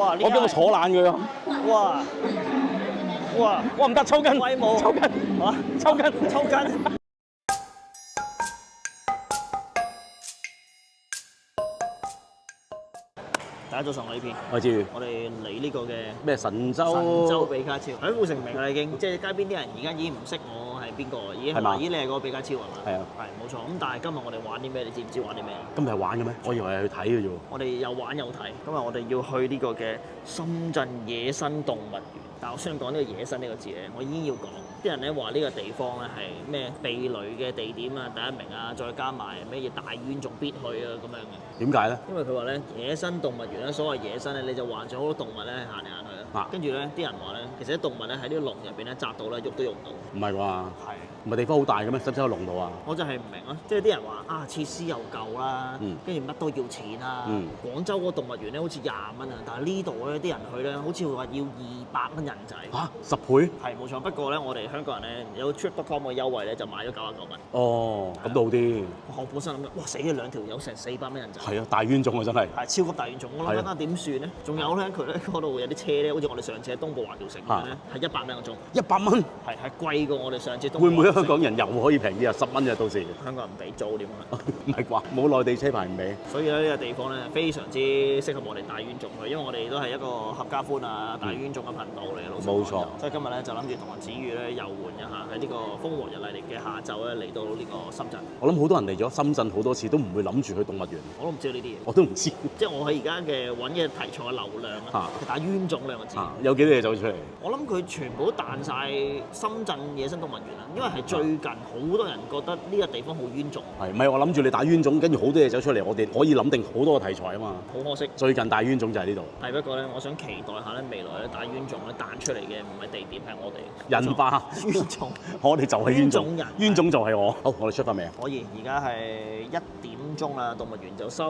哇！我驚我坐爛佢啊！哇！哇！我唔得抽筋，威武抽筋嚇抽筋抽筋。大家早晨，我呢邊，我知我哋嚟呢個嘅咩神州神州比卡超，喺富成名啦已經，即係街邊啲人而家已經唔識我係邊個，已經係嘛咦你係嗰個比卡超係嘛？係啊，係冇錯。咁但係今日我哋玩啲咩？你知唔知玩啲咩？今日係玩嘅咩？我以為係去睇嘅啫喎。我哋有玩有睇。今日我哋要去呢個嘅深圳野生動物園。但係我想講呢個野生呢個字咧，我已經要講。啲人咧話呢個地方咧係咩避雷嘅地點啊，第一名啊，再加埋咩嘢大冤仲必去啊咁樣嘅。點解咧？因為佢話咧野生動物園咧，所謂野生咧，你就幻想好多動物咧行嚟行去啊。跟住咧啲人話咧，其實啲動物咧喺呢個籠入邊咧紮到咧喐都喐唔到。唔係啩？係。唔係地方好大嘅咩？使唔使喺籠度啊？我就係唔明咯，即係啲人話啊，設施又夠啦，跟住乜都要錢啦。廣州嗰個動物園咧好似20蚊啊，但係呢度咧啲人去咧好似話要200蚊人仔。嚇，10倍？係冇錯，不過咧我哋香港人咧有 Trip.com 嘅優惠咧就買咗99蚊。哦，咁都好啲。我本身諗哇死咗兩條友成400蚊人仔。係啊，大冤種啊真係。係超級大冤種，我諗緊點算咧？仲有咧佢咧嗰度有啲車咧，好似我哋上次喺東部華僑城咁樣咧，係100蚊個鐘。100蚊？係貴過我哋上次東部。會唔會香港人又可以平啲啊？10蚊啫，到時。香港人唔俾租點啊？唔係啩？冇內地車牌唔俾。所以咧呢個地方咧非常之適合我哋大冤種去，因為我哋都係一個合家歡啊大冤種嘅頻道嚟嘅，老實講。冇錯。所以今日咧就諗住同阿子宇咧遊玩一下喺呢個風和日麗嘅下晝咧嚟到呢個深圳。我諗好多人嚟咗深圳好多次都唔會諗住去動物園。我都唔知呢啲嘢。我都唔知。即係我喺而家嘅揾嘅題材嘅流量啊，打冤種2個字。有幾多嘢走出嚟？我諗佢全部都彈晒深圳野生動物園啦，因為係最近好多人覺得呢個地方好冤種。係，唔係我諗住你打冤種，跟住好多嘢走出嚟，我哋可以諗定好多個題材啊嘛。好可惜，最近大冤種就係呢度。係不過咧，我想期待下咧，未來咧打冤種咧彈出嚟嘅唔係地點，係我哋人化冤種，我哋就係冤種人，冤種就係我。好，我哋出發未啊？可以，而家係1點鐘啦，動物園就收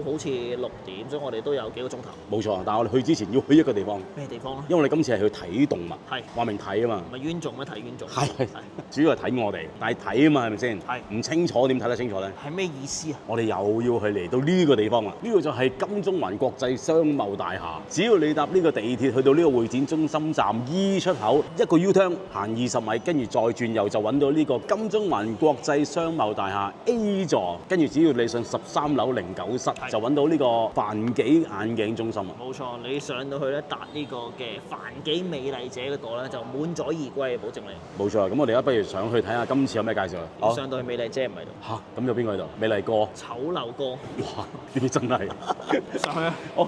好似6點，所以我哋都有幾個鐘頭。冇錯，但係我哋去之前要去一個地方。咩地方咧？因為我哋今次係去睇動物，係話明睇啊嘛。咪冤種咩？睇冤種。係，主要係睇我哋，但係睇啊嘛，係咪先？係。唔清楚點睇得清楚咧？係咩意思啊？我哋又要去嚟到呢個地方啦。呢個就係金鐘灣國際商貿大廈。只要你搭呢個地鐵去到呢個會展中心站 E 出口，一個 U-turn 行20米，跟住再轉右就揾到呢個金鐘灣國際商貿大廈 A 座。跟住只要你上13樓09室，就揾到呢個凡紀眼鏡中心啊！冇錯，你上到去咧搭呢個嘅凡紀美麗姐嗰度咧，就滿載而歸，保證你。冇錯，咁我哋而家不如上去睇下今次有咩介紹啊！上到去美麗姐唔喺度。嚇，咁有邊個喺度？美麗哥。醜陋哥。哇！呢啲真係。上去啊！哦。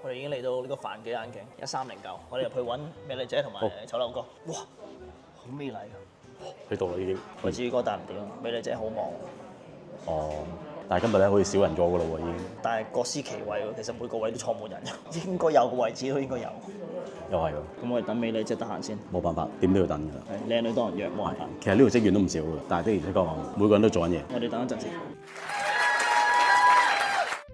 我哋已經嚟到呢個凡紀眼鏡1309，我哋入去揾美麗姐同埋醜陋哥。哇！好美麗啊！去到啦已經。我至於哥搭唔掂，美麗姐好忙。哦。但係今日咧好似少人咗㗎咯喎已經。但係各司其位喎，其實每個位都坐滿人，應該有個位置都應該有。又係喎。咁我哋等美麗姐得閒先。冇辦法，點都要等㗎啦。係靚女多人約，冇辦法。其實呢度職員都唔少㗎，但係的而且確每個人都做緊嘢。我哋等一陣先。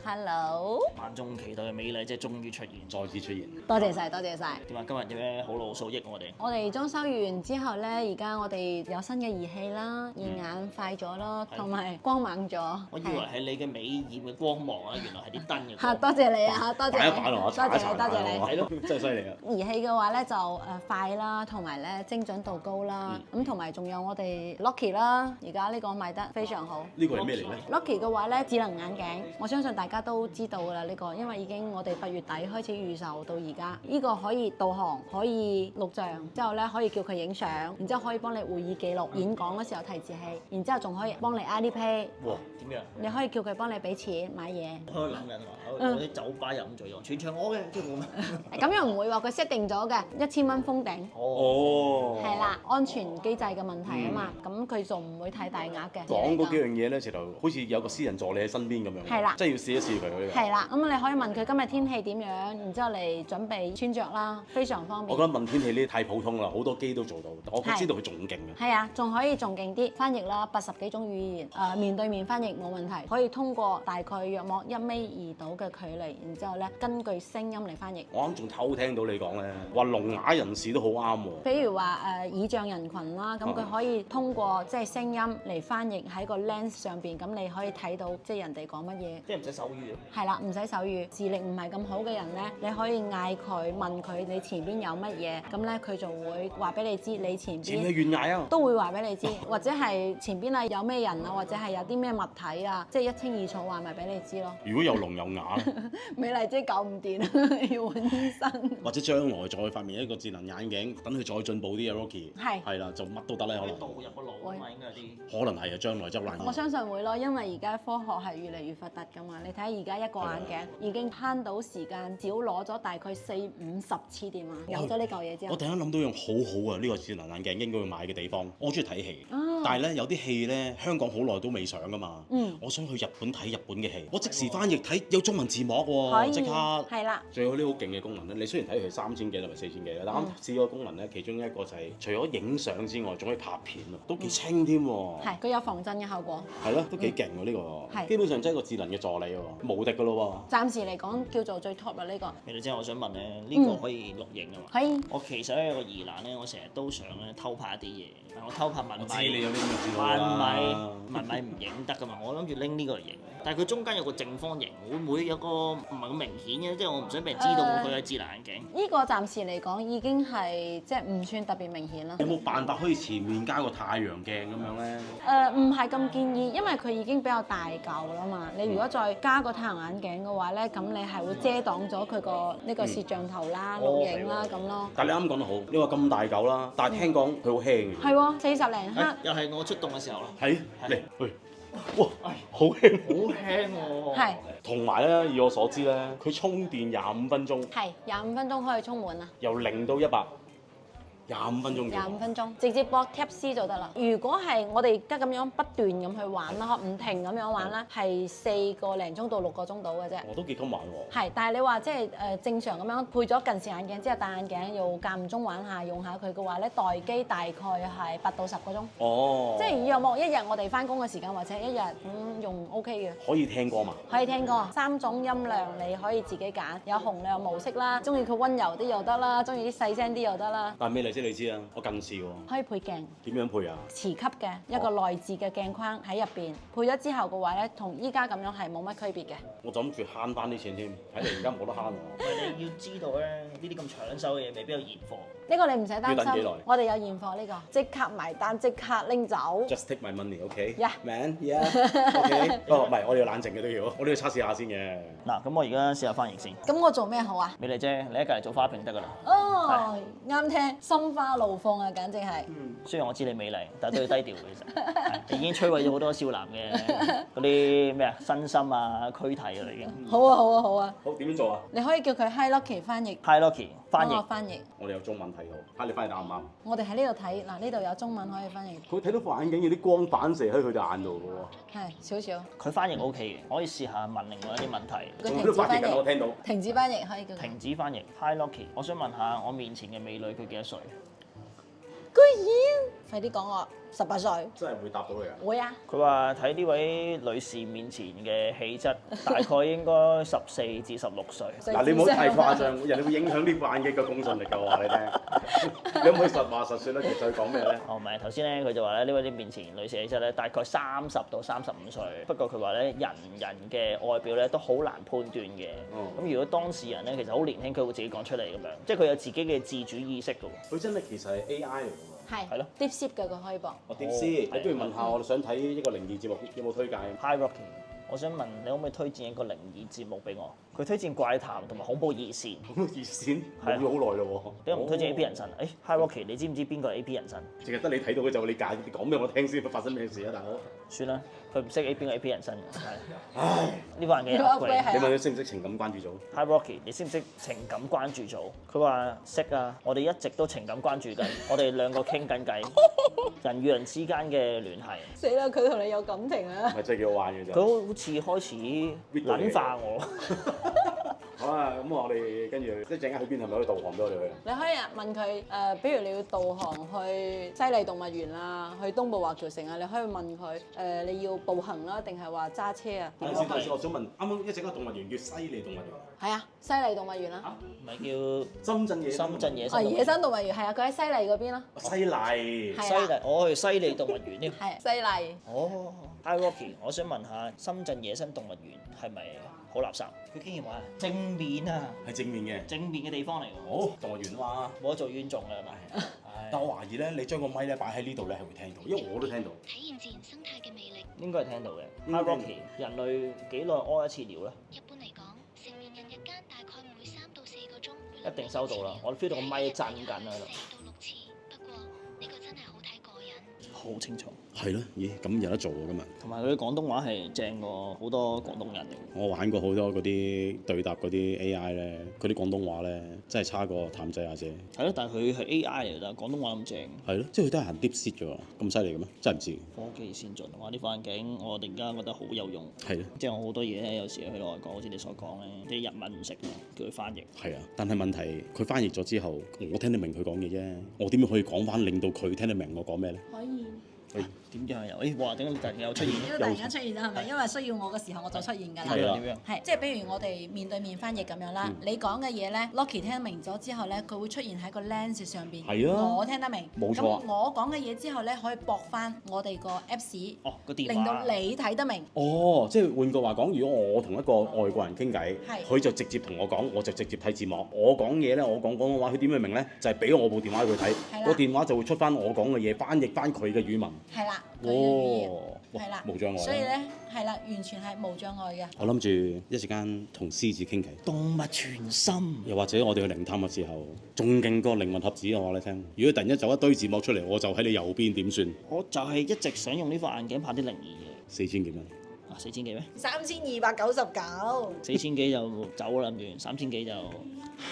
Hello，萬眾期待嘅美麗姐終於出現，再次出現。多謝晒，多謝晒。點啊？今日有咩好路數益我哋？我哋裝修完之後咧，而家我哋有新嘅儀器啦，驗眼快咗咯，同埋光猛咗。我以為係你嘅美豔嘅光芒啊，原來係啲燈嘅。嚇！多謝你啊！多謝你。擺一擺落我，多謝你，多謝你。係咯，真係犀利啊！儀器嘅話咧就快啦，同埋咧精準度高啦。咁同埋仲有我哋 Locky 啦，而家呢個賣得非常好。呢個係咩嚟咧 Locky 嘅話咧，智能眼鏡，我相信大家都知道㗎啦呢個，因為已經我哋8月底開始預售到而家。呢個可以導航，可以錄像，之後咧可以叫佢影相，然之後可以幫你會議記錄、演講嗰時候提示器，然之後仲可以幫你 Alipay。哇！點樣？你可以叫佢幫你俾錢買嘢。我喺度諗緊話，我啲酒吧飲醉咗，全場我嘅，即係我咩？咁又唔會喎，佢 set 定咗嘅1000蚊封頂。哦。係啦，安全機制嘅問題啊嘛，咁佢就唔會太大額嘅。講嗰幾樣嘢咧，直頭好似有個私人助理喺身邊咁樣。係啦，即係要試一試佢嗰啲。係啦，咁你可以問佢今日天氣點樣，然之後嚟準備穿着啦，非常方便。我覺得問天氣呢啲太普通啦，好多機都做到。我知道佢仲勁嘅。係啊，仲可以仲勁啲，翻譯啦，80幾種語言，面對面翻譯冇問題，可以通過大概約莫1.2米度嘅距離，然之後咧根據聲音嚟翻譯。我啱仲偷聽到你講咧，話聾啞人士都好啱喎。譬如話耳障人群啦，咁佢可以通過即係聲音嚟翻譯喺個 lens 上邊，咁你可以睇到即係人哋講乜嘢。即係唔使手語係啦，唔使手語。視力唔係咁好嘅人咧，你可以嗌佢問佢你前邊有乜嘢，咁咧佢就會話俾你知你前前面邊懸崖啊！都會話俾你知，或者係前邊啊有咩人啊，或者係有啲咩物體啊，即係一清二楚話咪俾你知咯。如果有聾有啞咧，美麗姐救唔掂，要揾醫生。或者將來再發明一個智能眼鏡，等佢再進步啲嘅 Rocky，係啦，就乜都得咧，可能導入個腦啊嘛，應該有啲。可能係啊，將來真係好難講。我相信會咯，因為而家科學係越嚟越發達噶嘛。你睇下而家一個眼鏡已經慳到時間，少攞咗大概40-50次電話。有咗呢嚿嘢之後，我突然間諗到樣好好啊！呢個智能眼鏡應該會買嘅地方，我好中意睇戲，啊但係咧有啲戲咧香港好耐都未上噶嘛。我想去日本睇日本嘅戲，我即時翻譯睇有中文字幕喎，即刻。係啦。仲有啲好勁嘅功能咧，你雖然睇佢3000幾同埋4000幾啦，但啱試個功能咧，其中一個就係除咗影相之外，仲可以拍片啊，都幾清添喎。係，佢有防震嘅效果。係咯，都幾勁喎呢個。基本上真係一個智能嘅助理喎，無敵噶咯喎。暫時嚟講叫做最 top 啦呢個。美麗姐，我想問咧，呢個可以錄影啊嘛？可以。我其實有個疑難咧，我成日都想咧偷拍一啲嘢，但我偷拍文米，我知你有呢個知道啦。文米唔影得噶嘛，我諗住拎呢個嚟影，但係佢中間有個正方形，會唔會有個唔係咁明顯嘅？即係我唔想俾人知道佢係智能眼鏡。呢個暫時嚟講已經係即係唔算特別明顯啦。有冇辦法可以前面加個太陽鏡咁樣咧？唔係咁建議，因為佢已經比較大嚿啦嘛。你如果再加個太陽眼鏡嘅話咧，咁你係會遮擋咗佢個呢個攝像頭啦、錄影啦咁咯。但係你啱講得好，你話咁大嚿啦，但係聽講佢好輕嘅。係喎，40零克。又係我出動嘅時候啦。係嚟，喂，哇，好輕，好輕喎。係。同埋咧，以我所知咧，佢充電25分鐘。係25分鐘可以充滿啊。由0到100。25分鐘。25分鐘，直接駁 Type C 就得啦。如果係我哋而家咁樣不斷咁去玩啦，唔停咁樣玩啦，係4個零鐘到6個鐘到嘅啫。我都幾襟玩喎。係，但係你話即係正常咁樣配咗近視眼鏡之後戴眼鏡，又間唔中玩下用下佢嘅話咧，待機大概係8到10個鐘。哦。即係有冇一日我哋翻工嘅時間，或者一日咁用 OK 嘅。可以聽歌嘛？可以聽歌，3種音量你可以自己揀，有洪亮模式啦，中意佢温柔啲又得啦，中意啲細聲啲又得啦。但係美麗姐你知啊，我近視喎。可以配鏡。點樣配啊？磁吸嘅一個內置嘅鏡框喺入邊，配咗之後嘅話咧，同依家咁樣係冇乜區別嘅。我就諗住慳翻啲錢添，睇嚟而家冇得慳喎。你要知道咧，呢啲咁搶手嘅嘢未必有現貨。呢個你唔使擔心要等幾耐，我哋有現貨呢個，即刻埋單，即刻拎走。 Just take my money，OK？ Yeah. Man，yeah，OK。哦，唔係，我哋要冷靜嘅都要，我都要測試下先嘅。嗱，咁我而家試下翻譯先。咁我做咩好啊？美麗姐，你喺隔離做花瓶得㗎啦。哦，啱聽，心花怒放啊，簡直係。雖然我知你美麗，但係都要低調嘅其實。你已經摧毀咗好多少男嘅嗰啲咩啊身心啊軀體㗎啦已經。好啊好啊好啊！好，點樣做啊？你可以叫佢 Hi Lucky 翻譯。 Hi Lucky 翻譯。幫我翻譯。我哋有中文睇到，睇你翻譯得啱唔啱？我哋喺呢度睇，嗱呢度有中文可以翻譯。佢睇到副眼鏡有啲光反射喺佢隻眼度嘅喎。係少少。佢翻譯 OK 嘅，可以試下問另外一啲問題。佢停仲喺度止翻譯。翻譯緊，我聽到。停止翻譯可以叫佢。停止翻譯。Hi Lucky，我想問下我面前嘅美女佢幾多歲？居然！快啲講我18歲。真係會答到你啊！會啊！佢話睇呢位女士面前嘅氣質，大概應該14至16歲。嗱，你唔好太誇張，人哋會影響呢副眼鏡嘅公信力㗎，我話你聽。你可唔可以實話實説咧？其實佢講咩咧？哦，唔係，頭先咧佢就話咧呢位啲面前女士氣質咧大概30到35歲，不過佢話咧人嘅外表咧都好難判斷嘅。咁如果當事人咧其實好年輕，佢會自己講出嚟咁樣，即係佢有自己嘅自主意識㗎喎。佢真係其實係 AI 嚟㗎喎。係咯 ，Deepseek 嘅佢可以播。我點知？你不如問下我哋想睇一個靈異節目，有冇推介 Hi Rocky，我想問你可唔可以推薦一個靈異節目俾我？佢推薦怪談同埋恐怖熱線。咁熱線冇咗好耐咯喎。點解唔推薦 AP 人生？誒，Hi Rocky，你知唔知邊個係 AP 人生？淨係得你睇到嘅就你解，你講俾我聽先，發生咩事啊，大佬？算啦，佢唔識 邊個 AP 人生嘅。係。唉，呢個人嘅呢個 upgrade 係你問佢識唔識情感關注組 Hi Rocky，你識唔識情感關注組？佢話識啊，我哋一直都情感關注緊，我哋兩個傾緊偈，人與人之間嘅聯繫。死啦！佢同你有感情啊！係真係幾好玩嘅啫。佢好似開始撚化我。好啊，咁我哋跟住一陣間去邊係咪可以導航俾我哋去？你可以問佢比如你要導航去西麗動物園啊，去東部華僑城啊，你可以問佢你要步行啦，定係話揸車啊？等陣先，我想問，啱啱一陣間動物園叫西利動物園。係啊，西麗動物園啦。唔係叫深圳野深圳野哦，生動物園。野生動物園係啊，佢喺西麗嗰邊咯。西麗。係西麗，我去西利動物園添。係西麗。哦，Hi Rocky，我想問下深圳野生動物園係咪好垃圾。佢竟然話正面啊，係正面嘅。正面嘅地方嚟喎。好，動物園啊嘛。冇得做冤種啦，係咪？但我懷疑咧，你將個咪咧擺喺呢度咧係會聽到，因為我都聽到。體現自然生態嘅魅力。應該係聽到嘅。嗯 High Rocky，人類幾耐屙一次尿咧？一般嚟講，成年人日間大概每3到4個鐘。一定收到啦，我 feel 到個咪震緊喺度。4到6次，不過呢個真係好睇個人。好清楚。係咯，咦，咁有得做喎今日。同埋佢啲廣東話係正過好多廣東人嚟。我玩過好多嗰啲對答嗰啲 AI 咧，嗰啲廣東話咧真係差過譚仔阿姐。係咯，但係佢係 AI 嚟㗎，但係廣東話咁正。係咯，即係佢都係行 DeepSeek 嘅喎，咁犀利嘅咩？真係唔知。科技先進，哇！呢副眼鏡我突然間覺得好有用。係咯，即係我好多嘢咧，有時去到外國，好似你所講咧，啲日文唔識，叫佢翻譯。係啊，但係問題佢翻譯咗之後，我聽得明佢講嘢啫，我點樣可以講翻令到佢聽得明我講咩咧？可以。點樣又？哇！點解突然又出現？因為突然間出現咗係咪？因為需要我嘅時候我就出現㗎啦。係啦點樣？係，即係比如我哋面對面翻譯咁樣啦，你講嘅嘢咧，Locky 聽得明咗之後咧，佢會出現喺個 lens 上邊。係啊我聽得明。冇錯咁我講嘅嘢之後咧，可以駁翻我哋個 Apps，哦，個電話。令到你睇得明。哦，即係換句話講，如果我同一個外國人傾偈，係佢就直接同我講，我就直接睇字幕。我講嘢咧，我講廣東話，佢點樣明咧？就係俾我部電話佢睇，係啦個電話就會出翻我講嘅嘢，翻譯翻佢嘅語文。係啦，佢嘅語言哦，哇係啦，無障礙啊所以咧係啦，完全係無障礙嘅。我諗住一時間同獅子傾偈，動物傳心。又或者我哋去靈探嘅時候，仲勁過靈魂盒子，我話你聽。如果突然間走一堆字幕出嚟，我就喺你右邊點算我就係一直想用呢副眼鏡拍啲靈異嘢。 ？4000幾蚊？啊，4000幾咩3299。 ？4000幾就走啦，諗住3000幾就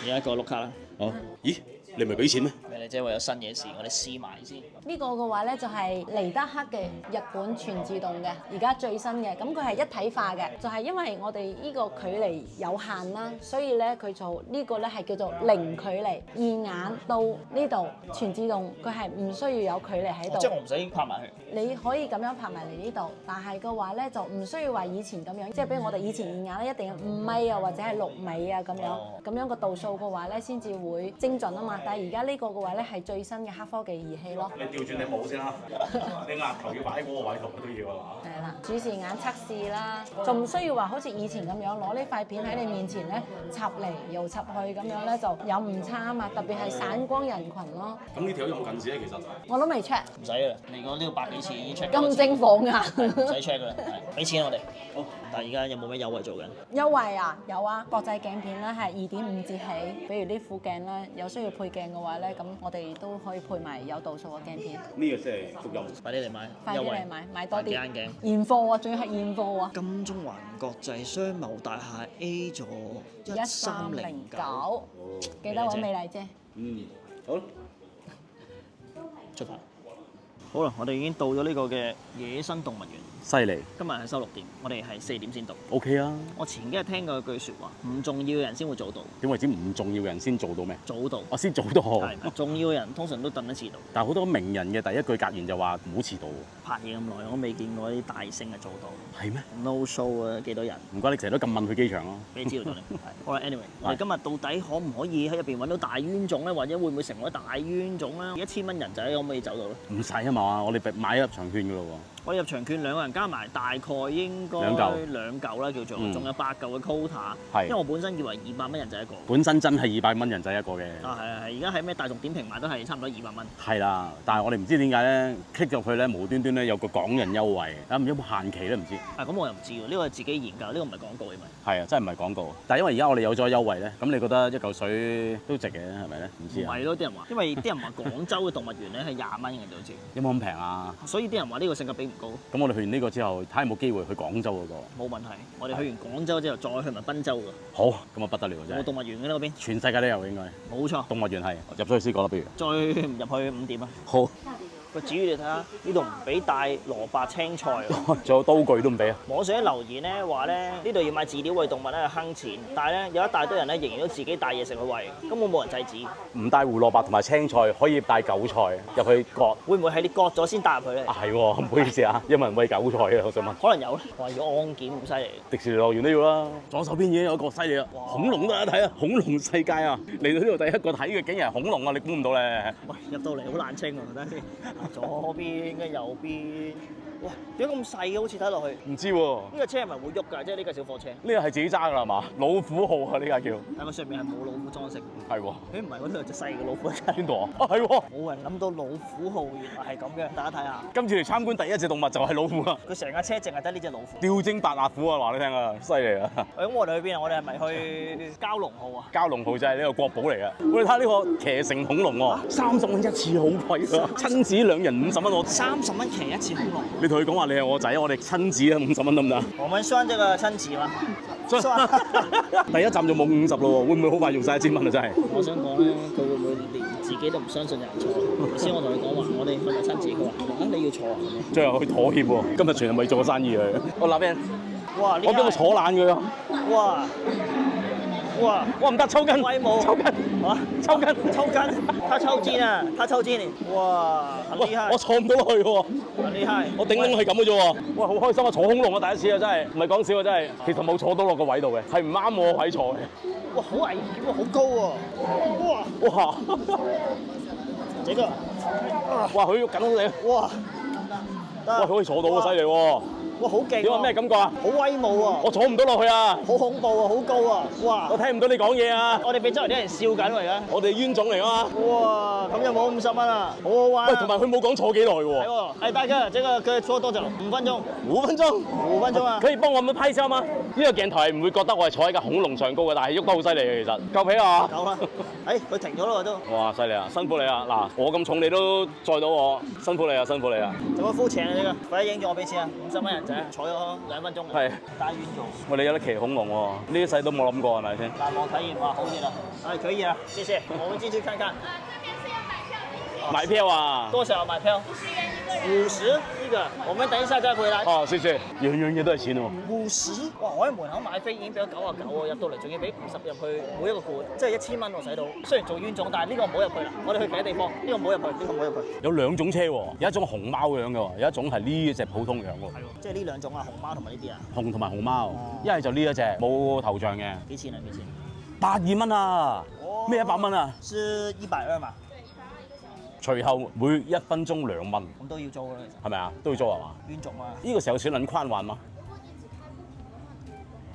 有一個碌卡啦。哦，咦，你咪俾錢咩？咩你即係為咗新嘢事，我哋試埋先。呢個嘅話咧就係尼德克嘅日本全自動嘅，而家最新嘅，咁佢係一體化嘅，就係因為我哋呢個距離有限啦，所以咧佢就呢個咧係叫做零距離，二眼到呢度全自動，佢係唔需要有距離喺度。即係我唔使拍埋去。你可以咁樣拍埋嚟呢度，但係嘅話咧就唔需要話以前咁樣，即係比如我哋以前二眼咧一定要5米啊或者係6米啊咁樣，咁樣個度數嘅話咧先至會精準啊嘛。但係而家呢個嘅話咧係最新嘅黑科技儀器咯。你調轉你帽先啦，你額頭要擺喺嗰個位度都要啊嘛。係啦，主視眼測試啦，仲唔需要話好似以前咁樣攞呢塊片喺你面前咧插嚟又插去咁樣咧就有誤差啊嘛，特別係散光人群咯。咁呢條有冇近視咧？其實我都未 check，唔使啦，嚟講呢個百幾次已經 check 咁精火眼。唔使 check 噶啦，係俾錢我哋。好，但係而家有冇咩優惠做緊？優惠啊，有啊，國際鏡片咧係2.5折起，比如啲副鏡咧有需要配鏡嘅話咧，咁我哋都可以配埋有度數嘅鏡片。呢個先係福音。快啲嚟買，快啲優惠嚟買多啲眼鏡。現貨啊，仲要係現貨啊！金鐘環國際商貿大廈 A 座1309，記得揾美麗姐。好。出發。好啦，我哋已經到咗呢個嘅野生動物園。犀利今日係收6點，我哋係4點先到。 ，OK 啊。我前幾日聽過一句説話，唔重要嘅人先會早到，點為之唔重要嘅人先做到咩？早到。我先做到。係重要嘅人通常都等得遲到。但係好多名人嘅第一句格言就話唔好遲到。拍嘢咁耐，我未見過啲大星係早到。係咩？ No show 啊，幾多人？唔怪你成日都咁問去機場咯。俾你知道咗你。係好啦，anyway，我哋今日到底可唔可以喺入邊揾到大冤種咧？或者會唔會成為大冤種咧？1000蚊人仔可唔可以走到咧？唔使啊嘛，我哋買入場券㗎咯我哋入場券2個人加埋大概應該兩嚿啦，叫做，仲有8嚿嘅 quota。係因為我本身以為200蚊人仔一個。喎。本身真係200蚊人仔一個嘅。啊係，而家喺咩大眾點評買都係差唔多200蚊。係啦，但係我哋唔知點解咧，click 入去咧無端端咧有個港人優惠，啊唔知有冇限期咧唔知。啊咁我又唔知喎，呢個係自己研究，呢個唔係廣告嘅咪。係啊，真係唔係廣告。但係因為而家我哋有咗優惠咧，咁你覺得一嚿水都值嘅係咪咧？唔知啊。唔係咯，啲人話，因為啲人話廣州嘅動物園咧係20蚊嘅就好似，有冇咁平啊？所以啲人話呢個性價比唔高。咁我哋去完呢個之後，睇下有冇機會去廣州嗰個。冇問題，我哋去完廣州之後再去埋賓州㗎。好，咁啊不得了真係。冇動物園嘅呢嗰邊。全世界都有應該。冇錯。動物園係入咗去先講啦，不如。再唔入去5點啊！好。喂，至於你睇下呢度唔俾帶蘿蔔青菜喎。仲有刀具都唔俾啊！網上啲留言咧話咧，呢度要買飼料餵動物咧係坑錢，但係咧有一大堆人咧仍然都自己帶嘢食去餵，根本冇人制止。唔帶胡蘿蔔同埋青菜，可以帶韭菜入去割。會唔會係你割咗先帶入去咧？係喎，唔好意思啊，有冇人餵韭菜啊？我想問。可能有咧，話要安檢咁犀利。迪士尼樂園都要啦。左手邊已經有一個犀利啊，恐龍都有得睇啊！恐龍世界啊，嚟到呢度第一個睇嘅竟然係恐龍啊！你估唔到咧。喂，入到嚟好冷清喎，等陣先。左邊跟右邊，哇，點解咁細嘅？好似睇落去。唔知喎，呢個車係咪會喐㗎？即係呢架小貨車，呢個係自己揸㗎啦係嘛？老虎號啊呢架叫。但係佢上面係冇老虎裝飾。係喎，誒唔係嗰度有隻細嘅老虎喺邊度啊？啊係喎，冇人諗到老虎號原來係咁嘅，大家睇下。今次嚟參觀第一隻動物就係老虎啦。佢成架車淨係得呢隻老虎。吊睛白額虎啊，話你聽啊，犀利啊！咁我哋去邊啊？我哋係咪去蛟龍號啊？蛟龍號就係呢個國寶嚟嘅。我哋睇下呢個騎乘恐龍喎，30蚊一次好貴啊！親子兩人50蚊我。 30蚊騎一次恐龍。你同佢講話你係我仔，我哋親子啊50蚊得唔得？我們算這個親子嗎？算。第一站就冇50咯喎，會唔會好快用晒1000蚊啊？真係。我想講咧，佢會唔會連自己都唔相信有人坐？頭先我同佢講話，我哋係咪親子？佢話你要坐啊咁樣。最後去妥協喎，今日全日未做過生意佢。我嗱邊，哇！我叫佢坐爛佢啊！哇！哇！我唔得抽筋，威武！抽筋啊！抽筋，抽筋！他抽筋啊！他抽筋！哇！很厲害！我坐唔到落去喎，很厲害！我頂籠係咁嘅啫喎。哇，好開心啊！坐恐龍啊，第一次啊，真係唔係講笑啊，真係。其實冇坐到落個位度嘅，係唔啱我個位坐嘅。哇！好危險喎，好高喎！哇！哇！這個哇，佢喐緊你，哇！哇，佢可以坐到啊，犀利喎！哇，好勁！你話咩感覺啊？好威武啊！我坐唔到落去啊！好恐怖啊！好高啊！哇！我聽唔到你講嘢啊！我哋俾周圍啲人笑緊喎而家。我哋冤種嚟啊嘛！哇！咁就冇50蚊啊，好好玩啊！喂，同埋佢冇講坐幾耐係喎。喎，哎大哥，這個可以坐多久？5分鐘。 5分鐘。 5分鐘啊！可以幫我咁拍攝嗎？呢個鏡頭係唔會覺得我係坐喺架恐龍上高嘅，但係喐得好犀利嘅其實。夠皮啊！夠啦！哎，佢停咗咯都。哇，犀利啊！辛苦你啊！嗱，我咁重你都載到我，辛苦你啊！辛苦你啊！做乜膚淺啊呢個？快啲影住我俾錢啊！50蚊人仔，坐咗2分鐘。係。大冤種。我哋有得騎恐龍喎，呢一世都冇諗過係咪先？難忘體驗哇，好熱啊！哎，可以啊，謝謝，我們進去看看。買票啊！多少買票？50一個，我們等一下再回來。哦，謝謝，樣樣嘢都係錢喎。 50，哇！我喺門口買飛已經俾咗99喎，入到嚟仲要俾50入去每一個館，即係1000蚊我使到。雖然做冤種，但係呢個唔好入去啦。我哋去其他地方，呢個唔好入去，呢個唔好入去。有兩種車喎，有一種熊貓樣嘅喎，有一種係呢隻普通樣喎。係喎，即係呢兩種啊，熊貓同埋呢啲啊。熊同埋熊貓，一係就呢一隻冇頭像嘅。幾錢啊？幾錢？82蚊啊！咩100蚊啊？是120嘛？隨後每1分鐘2蚊，咁都要租啦，其實。係咪啊？都要租係嘛？冤種啊！呢個時候錢能寬還嗎？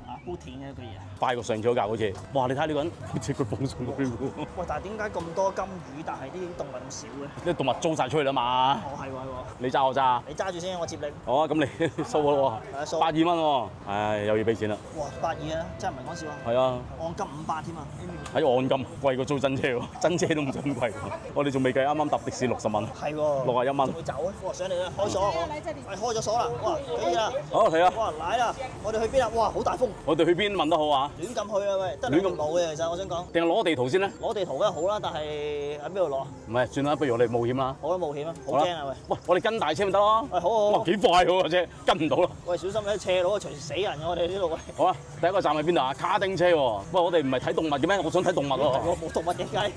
啊，不停嘅佢嘢。快過上次嗰架好似。哇！你睇下呢個人，好似佢放送佢喎。喂，但係點解咁多金魚，但係啲動物咁少嘅？啲動物租晒出去啦嘛。哦，係喎係喎。你揸我揸。你揸住先，我接你。好啊，咁你收我咯係啊，收。喎。82蚊喎，唉，又要俾錢啦。哇，82啊，真係唔係講笑啊！係啊，按金500添啊！喺按金貴過租真車喎，真車都唔想貴。我哋仲未計啱啱搭的士60蚊。係喎。61蚊。仲會走啊！哇，上嚟啦，開鎖我。係開咗鎖啦！哇，可以啦。好，睇啊！哇，嚟啦！我哋去邊啊？哇，好大風。我哋去邊問得好啊？亂咁去啊喂，得兩條路嘅其實我想講。定係攞地圖先咧？攞地圖梗係好啦，但係喺邊度攞啊？唔係，算啦，不如我哋冒險啦。好啦，冒險啊！好好啦驚啊喂！喂，我哋跟大車咪得咯。喂，好好哇，好。幾快喎隻，跟唔到啦。喂，小心啲斜路啊，隨時死人嘅我哋呢度喂。好啊，第一個站喺邊度啊？卡丁車喎。喂，我哋唔係睇動物嘅咩？我想睇動物喎。我冇動物嘅雞。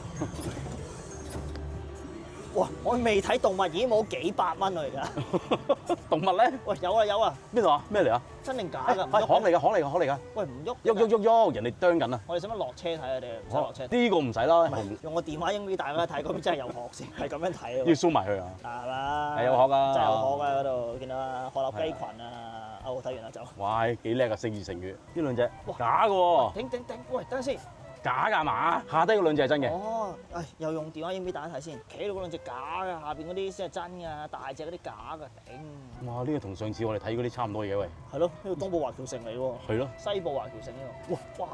哇！我未睇動物已經冇幾百蚊啦而家。動物咧？喂，有啊有啊，邊度啊？咩嚟啊？真定假係㗎？唔喐係殼嚟㗎，殼嚟㗎，殼嚟㗎。喂，唔喐。喐，人哋啄緊啊！我哋使乜落車睇啊？你唔使落車。呢個唔使啦，用個電話影俾大家睇，嗰邊真係有殼先，係咁樣睇啊！要 zoom 埋去啊！係嘛？係有殼㗎真係有殼㗎嗰度，見到啊，鶴立雞群啊！哦，睇完啦走。哇，幾叻啊！四字成語，呢兩隻假嘅喎，頂，喂，等陣先。假㗎嘛？下低嗰兩隻係真嘅。哦，唉，又用電話影俾大家睇先，企喺度嗰兩隻假嘅，下邊嗰啲先係真㗎，大隻嗰啲假㗎，頂。哇！呢個同上次我哋睇嗰啲差唔多嘢喂。係咯，呢個東部華僑城嚟喎。係咯。西部華僑城呢個。哇！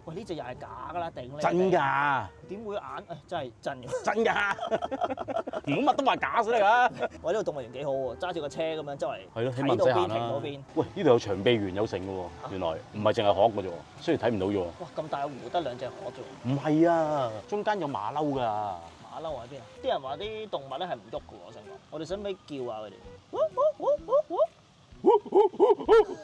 喂，呢隻又係假㗎啦，頂你。真㗎。點會眼？誒，真係真嘅。真㗎。唔好乜都話假先得㗎。喂，呢個動物園幾好喎，揸住個車咁樣周圍。係咯，起碼睇到邊唔使行啦停嗰邊。喂，呢度有長臂猿有剩嘅喎，原來唔係淨係殼嘅啫喎，雖然睇唔到啫喎。哇！咁大個湖得兩隻殼啫喎。唔係啊，中間有馬騮㗎。馬騮喺邊啊？啲人話啲動物咧係唔喐嘅喎，我想講。我哋使唔使叫啊佢哋？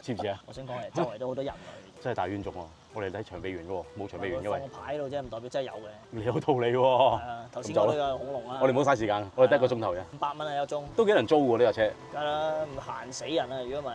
似唔似啊？我想講係周圍都好多人類。真係大冤種喎！我哋睇長臂猿嘅喎，冇長臂猿嘅喂放個。牌喺度啫，唔代表真係有嘅。你有道理喎。係啊，頭先講呢個恐龍啊。我哋唔好嘥時間，我哋得一個鐘頭嘅， 500蚊啊一個鐘。都幾難租喎呢架車。梗係啦，唔閒死人啊！如果唔係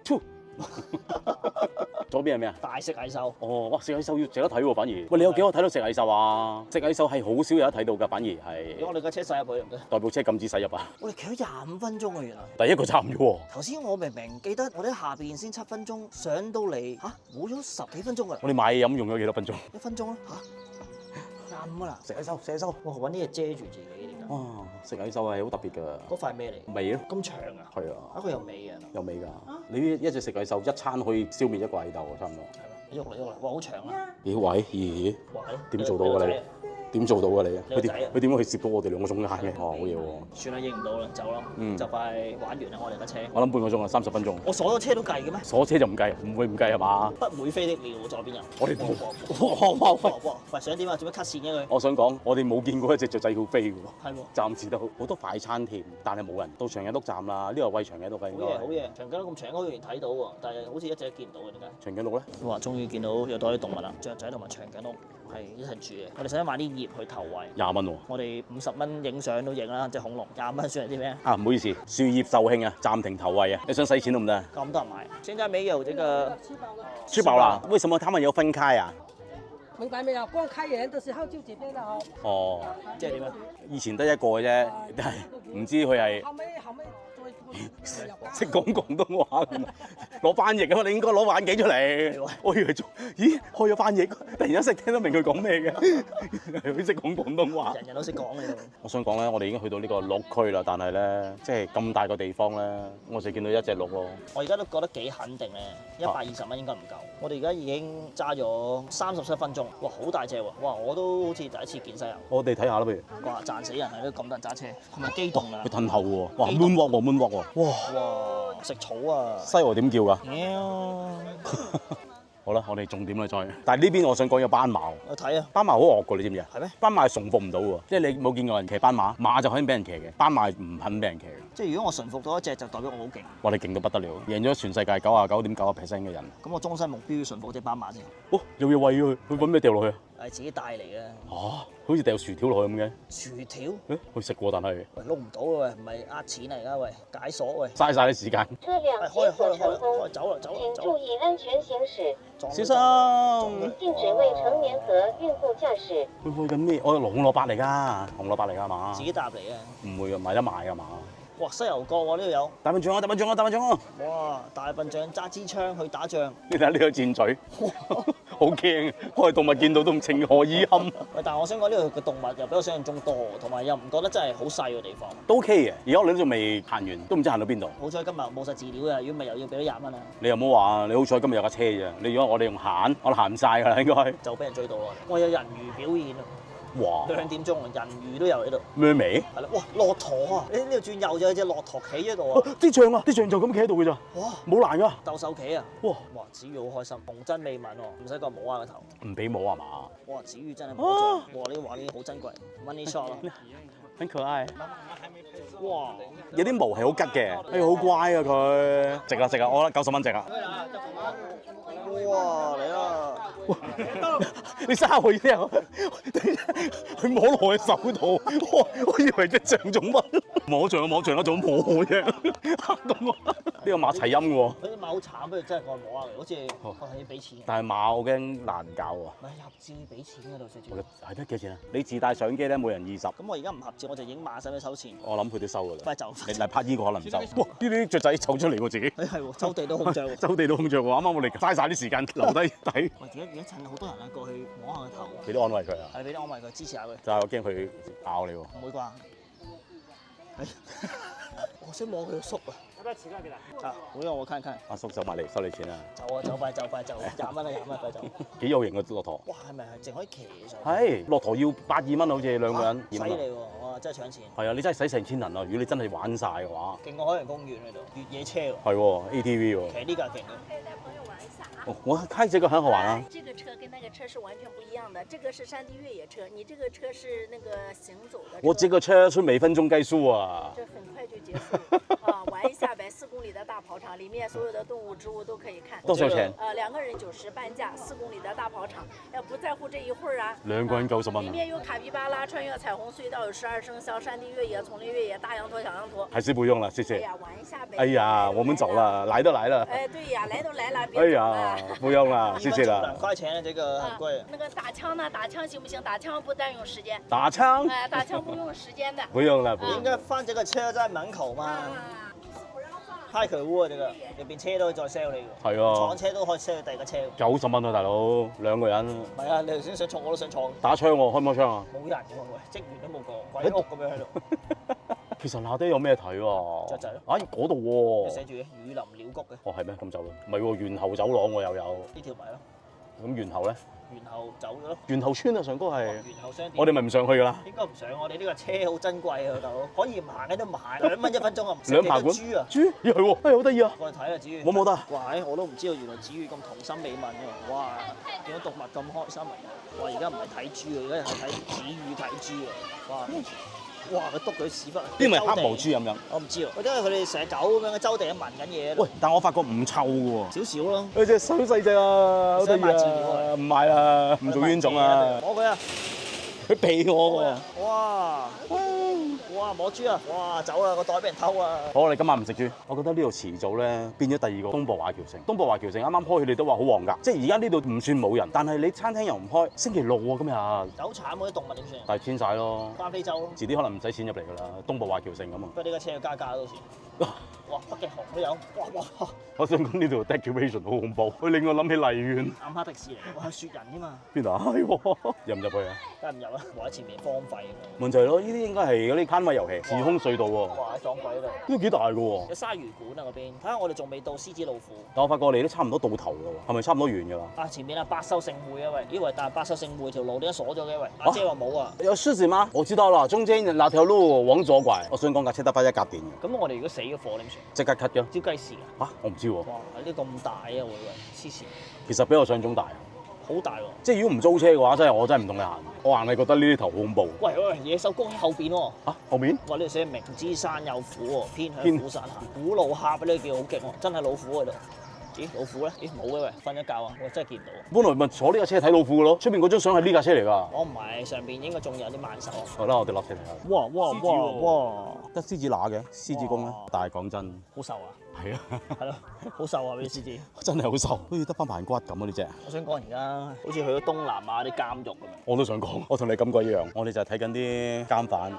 左邊係咩啊？大食蟻獸。哦，哇！食蟻獸要值得睇喎，反而。喂，你有幾可睇到食蟻獸啊？食蟻獸係好少有得睇到㗎，反而係。如果我哋架車駛入去得唔得？代步車禁止駛入啊！我哋企咗25分鐘啊，原來。第一個站啫喎。頭先我明明記得我哋喺下邊先7分鐘，上到嚟冇咗10幾分鐘㗎啦。我哋買嘢飲用咗幾多分鐘1分鐘啦25啊啦。食蟻獸，食蟻獸。哇！揾啲嘢遮住自己點解？哇！食蟻獸係好特別㗎。嗰塊咩嚟？尾咯。咁長啊？係啊。佢有尾嘅。有尾㗎。你一隻食蟻獸一餐可以消滅一個蟻竇啊，差唔多。喐嚟喐嚟，哇！好長啊！咦喂，咦？哇！點做到㗎你？點做到㗎你？你個仔啊佢點解可以攝到我哋兩個中間嘅？哦，好嘢喎！算啦，影唔到啦，走啦。就快玩完啦，我哋架車。我諗半個鐘啊，30分鐘。我鎖咗車都計嘅咩？鎖車就唔計，唔會唔計係嘛？不會飛的鳥左邊人。我哋哇！喂，想點啊？做咩 cut 線嘅佢？我想講，我哋冇見過一隻雀仔要飛嘅喎。係喎。暫時都好多快餐店，但係冇人。到長頸鹿站啦，呢個喂長頸鹿㗎應該。好嘢，長頸鹿咁長，好容易睇到喎，但係好似一隻都見唔到嘅點解？長頸鹿咧？哇！終於見到有多啲動物啦，雀仔同埋長頸鹿係一齊住嘅。我哋想買啲葉去投餵。 20蚊喎。我哋50蚊影相都影啦，隻恐龍20蚊算係啲咩？啊，唔好意思，樹葉售罄啊，暫停投餵啊！你想使錢都唔得啊。咁多人買。現在沒有這個吃飽啦？為什麼他們要分開啊？明白沒有？光開園的時候就這邊的哦。哦，即係點啊？以前得一個嘅啫，但係唔知佢係後尾再識講廣東話㗎嘛？攞翻譯啊！你應該攞眼鏡出嚟。我以為做，咦開咗翻譯，突然間識聽得明佢講咩嘅，佢識講廣東話。人人都識講嘅。我想講咧，我哋已經去到呢個鹿區啦，但係咧，即係咁大個地方咧，我就見到一隻鹿咯。我而家都覺得幾肯定咧，120蚊應該唔夠。我哋而家已經揸咗37分鐘，哇好大隻喎！哇我都好似第一次見西遊。我哋睇下啦，不如。哇賺死人啊！都咁多人揸車，係咪機動啊佢？褪後喎，哇 moonwalk 喎 moonwalk 喎，哇！哇食草啊！西河點叫㗎？喵！好啦，我哋重點啦再。但係呢邊我想講有斑馬喎。我睇啊，斑馬好惡㗎，你知唔知啊？係咩？斑馬係馴服唔到喎，即係你冇見過人騎斑馬，馬就可以俾人騎嘅，斑馬唔肯俾人騎嘅。即係如果我馴服到一隻，就代表我好勁。哇！你勁到不得了，贏咗全世界99.9%嘅人。咁我終身目標要馴服隻斑馬先。哦，有嘢餵佢，佢揾咩掉落去啊？係自己帶嚟嘅。好似掉薯條落去咁嘅。薯條？誒，去食過，但係喂撈唔到啊喂，唔係呃錢啊而家喂，解鎖喂。嘥晒啲時間。车輛解锁成功，走啦走啦请注意安全行駛，小心！禁止未成年和孕婦駕駛。佢餵緊咩？我紅蘿蔔嚟㗎，紅蘿蔔嚟㗎嘛？自己搭嚟嘅。唔會㗎，買得賣㗎嘛？哇！西遊角喎呢度有。大笨象啊！大笨象啊！大笨象啊！哇！大笨象揸支槍去打仗。你睇下呢個箭嘴，好驚！我哋動物見到都唔情何以堪。喂，但係我想講呢度嘅動物又比我想象中多，同埋又唔覺得真係好細個地方。都 OK 嘅，而家我哋都仲未行完，都唔知行到邊度。好彩今日冇晒飼料啊，如果唔係又要俾咗20蚊啊，你又冇話，你好彩今日有架車啫。你如果我哋用行，我哋行唔晒㗎啦，應該。就俾人追到啦。我有人魚表演啊！哇！ 2點鐘啊，人魚都有喺度。咩味？係啦，哇！駱駝啊！你呢度轉右就有隻駱駝企喺度啊！啲象啊，啲象就咁企喺度㗎咋，哇！冇難㗎。鬥獸棋啊！哇！哇！子宇好開心，童真未泯喎，唔使個摸下個頭。唔俾冇係嘛？哇！子宇真係摸象，哇！呢個畫面好珍貴，money shot 咯。很可愛。哇！有啲毛係好吉嘅，好乖啊佢。值啊值啊，我覺得90蚊值啊。哇！嚟啦！你嚇我一跳，佢摸落我嘅手度，我以為隻象仲乜？摸象啊摸象啊，仲摸我啫，嚇到我。呢個馬齊音嘅喎。嗰啲馬好慘，不如真係過去摸下佢，好似我係要俾錢。但係馬我驚難教喎。唔係合資俾錢嗰度寫住。係得幾錢啊？你自帶相機咧，每人20。咁我而家唔合資，我就影馬，使唔使收錢？我諗佢都收㗎啦。快走！你嚟拍呢個可能唔收。哇！呢啲雀仔走出嚟喎自己。係喎，周地都空着喎。周地都空着喎，啱啱我哋嘥晒啲時間留低睇。喂，而家趁好多人啊，過去摸下個頭。俾啲安慰佢啊！係俾啲安慰佢，支持下佢。就係我驚佢咬你喎。唔會啩？係。我想摸佢個叔啊！要不要錢啊？啊，好讓我看看。阿叔走埋嚟收你錢啊！走啊！走快走快走！20蚊啊20蚊，快走！幾有型嘅駱駝。哇，係咪淨可以騎上？係駱駝要82蚊，好似兩個人。犀利喎！哇，真係搶錢。係啊，你真係使成千銀啊！如果你真係玩晒嘅話。勁過海洋公園喺度，越野車喎。係喎，ATV 喎。騎呢架勁嘅。我開這個很好玩啊。這個車跟那個車是完全不一樣的，這個是山地越野車，你這個車是那個行走的。我這個車是每分鐘計數啊。這很快就結束啊，玩一下唄，4公里的大跑場，裡面所有的動物植物都可以看。多少錢？2個人90半價，4公里的大跑場，要不在乎這一會兒啊。兩個人90蚊。裡面有卡皮巴拉穿越彩虹隧道，有12生肖，山地越野、叢林越野、大羊駝、小羊駝。還是不用了，謝謝。哎呀，玩一下唄。哎呀，我們走了，來都來了。哎，對呀，來都來了，別哎走了。呀，不用了，謝謝2了。塊錢啊，這個很貴。那個打槍呢？打槍行不行？打槍不佔用時間。打槍？哎，打槍不用時間的。不用了，不用了。應該放這個車在門口嘛。太可惡啊！這個入邊車都可以再 sell 你㗎。係啊。撞車都可以 sell 第二個車。90蚊啊，大佬，兩個人。唔係啊，你頭先想撞我都想撞。打槍喎，開唔開槍啊？冇人㗎喎，喂，職員都冇個，鬼屋咁樣喺度。其實下低有咩睇喎？雀仔咯。啊，嗰度喎。寫住雨林鳥谷嘅。哦，係咩？咁走咯。唔係喎，猿猴走廊我又有。呢條咪咯。咁猿猴咧？猿猴走咗咯。猿猴村啊，上高係。猿猴商店。我哋咪唔上去㗎啦。應該唔上，我哋呢個車好珍貴啊，大佬。可以唔行嘅都唔行，2蚊1分鐘啊，唔食兩排館。豬啊！豬？咦係喎，哎好得意啊！過去睇下子宇。冇冇得？哇！我都唔知道原來子宇咁童心未泯嘅。哇！見到動物咁開心啊！哇！而家唔係睇豬啊，而家係睇子宇睇豬啊！哇！哇！佢篤佢屎忽。邊咪黑毛豬咁樣？我唔知喎，因為佢哋成狗咁樣周地咁聞緊嘢。喂，但我發覺唔臭嘅喎。少少咯。佢隻手細隻啊，好得意啊！唔買啦，唔做冤種啊！摸佢啊！佢避我喎。哇！哇！摸豬啊！哇！走啦，個袋俾人偷啊！好，我哋今晚唔食豬。我覺得呢度遲早咧變咗第二個東部華僑城。東部華僑城啱啱開，佢哋都話好旺㗎。即係而家呢度唔算冇人，但係你餐廳又唔開。星期六喎今日。好慘嗰啲動物點算？但係遷晒咯。翻非洲咯。遲啲可能唔使錢入嚟㗎啦。東部華僑城咁啊。不過呢架車要加價到時。哇！北極熊都有。哇！我想講呢度 decoration 好恐怖，佢令我諗起荔園。暗黑迪士尼，哇！雪人添嘛。邊度啊？係喎，入唔入去啊？梗係唔入啦，話喺前面荒廢咁樣。問題係咯，呢啲應該係嗰啲攤位遊戲，時空隧道喎。哇！撞鬼啦！都幾大㗎喎。有鯊魚館啊嗰邊，睇下我哋仲未到獅子老虎。但我發覺我哋都差唔多到頭㗎喎，係咪差唔多完㗎啦？啊！前面啊，百獸盛會啊喂，以為但係百獸盛會條路點解鎖咗嘅喂？阿姐話冇啊。有獅子嗎？我知道啦，中間那條路往左拐。我想講架車得翻1格電嘅。咁我哋如果死咗火點算？即刻 cut 咗。招雞屎啊！嚇，我唔知喎。哇！呢咁大啊，我以為黐線。其實比我想像中大。好大喎！即係如果唔租車嘅話，我真係唔同你行。我硬係覺得呢啲頭好恐怖。喂喂，野獸公喺後邊喎。嚇，後面？哇！呢度寫明知山有虎喎，偏向虎山行。古老俠呢個叫好勁喎，真係老虎喺度。咦，老虎咧？咦，冇嘅喂，瞓咗覺啊！我真係見唔到。本來咪坐呢架車睇老虎嘅咯，出邊嗰張相係呢架車嚟㗎。我唔係，上邊應該仲有啲慢手。好啦，我哋落車睇下。哇！得獅子乸嘅，獅子公咧，但係講真，好瘦啊！係啊，係咯，好瘦啊！啲獅子真係好瘦，好似得翻排骨咁啊！呢隻。我想講而家好似去咗東南亞啲監獄咁樣。我都想講，我同你感覺一樣。我哋就係睇緊啲監犯。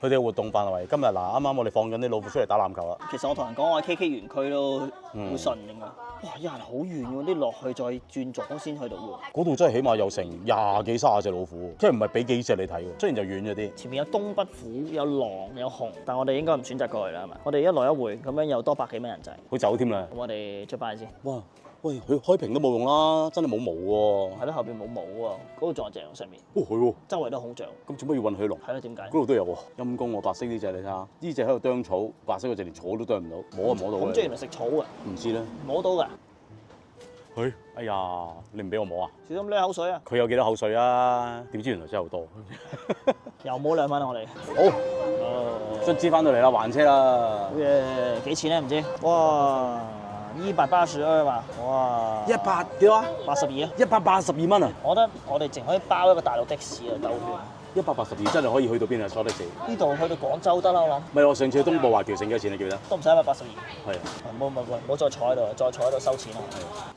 佢哋嘅活動範圍，今日嗱啱啱我哋放緊啲老虎出嚟打籃球啦。其實我同人講我喺 KK 園區都會順應㗎。哇！有人好遠喎，啲落去再轉左先去到喎。嗰度真係起碼有成20幾30隻老虎，即係唔係俾幾隻你睇喎？雖然就遠咗啲。前面有東北虎、有狼、有熊，但我哋應該唔選擇過去啦，係咪？我哋一來一回咁樣又多百幾蚊人仔。佢走添啦。咁我哋出翻去先。哇！喂，佢開屏都冇用啦，真係冇毛喎。係咯，後邊冇毛喎，嗰度撞正上面。哦，係喎。周圍都孔雀。咁做乜要運佢龍？係咯，點解？嗰度都有喎。陰公我白色呢隻你睇下，呢隻喺度啄草，白色嗰隻連草都啄唔到，摸就摸到。孔雀原來食草㗎。唔知咧。摸到㗎。佢，哎呀，你唔俾我摸啊？小心濺口水啊！佢有幾多口水啊？點知原來真係好多。又冇2蚊啊！我哋。好。卒之翻到嚟啦，還車啦。幾錢咧？唔知。哇！182嘛，哇！100幾多啊？82啊！182蚊啊！我覺得我哋淨可以包一個大陸的士啊，兜圈。182真係可以去到邊啊？坐的士？呢度去到廣州得啦，我諗。唔係，我上次去東部華僑城幾多錢你記得？都唔使182。係啊。唔好再坐喺度，再坐喺度收錢啦。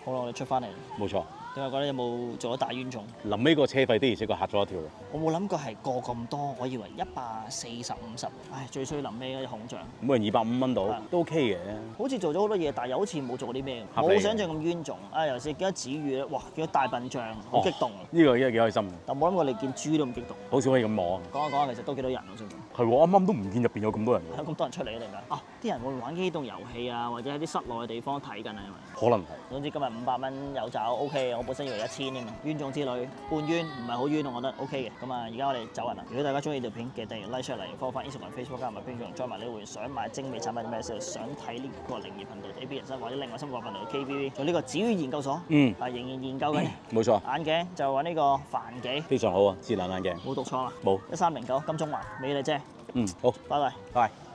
好啦，我哋出翻嚟。冇錯。點解覺得有冇做咗大冤種？臨尾個車費的而且確嚇咗一跳。我冇諗過係過咁多，我以為140、50。唉，最衰臨尾嗰啲孔雀。每人250蚊到，都 OK 嘅。好似做咗好多嘢，但係又好似冇做過啲咩，合理冇想象咁冤種。啊，尤其是見到子宇咧，哇，見到大笨象，好激動。呢個真係幾開心。但冇諗過你見豬都咁激動。好少可以咁摸。講下講下，其實都幾多人我相信。係喎，啱啱都唔見入邊有咁多人喎。有咁多人出嚟啊？定係啊？啲人會玩機動遊戲啊，或者喺啲室內嘅地方睇緊啊？因為可能係。總之今日500蚊有找 OK 我本身以為1000添嘛，冤種之旅半冤唔係好冤，我覺得 OK 嘅。咁啊，而家我哋走人啦。如果大家中意條片，記得訂閱 like 出嚟 follow 翻 Instagram、Facebook 加埋 Patreon，再埋你會想買精美產品咩時候，想睇呢個靈異頻道 AB 人生或者另外生活頻道 KBV，仲有呢個紫於研究所，仍然研究緊。冇錯，眼鏡就揾呢個凡幾，非常好啊，智能眼鏡，冇讀錯啊，冇。 1309金鐘環美麗姐，好，拜拜。拜。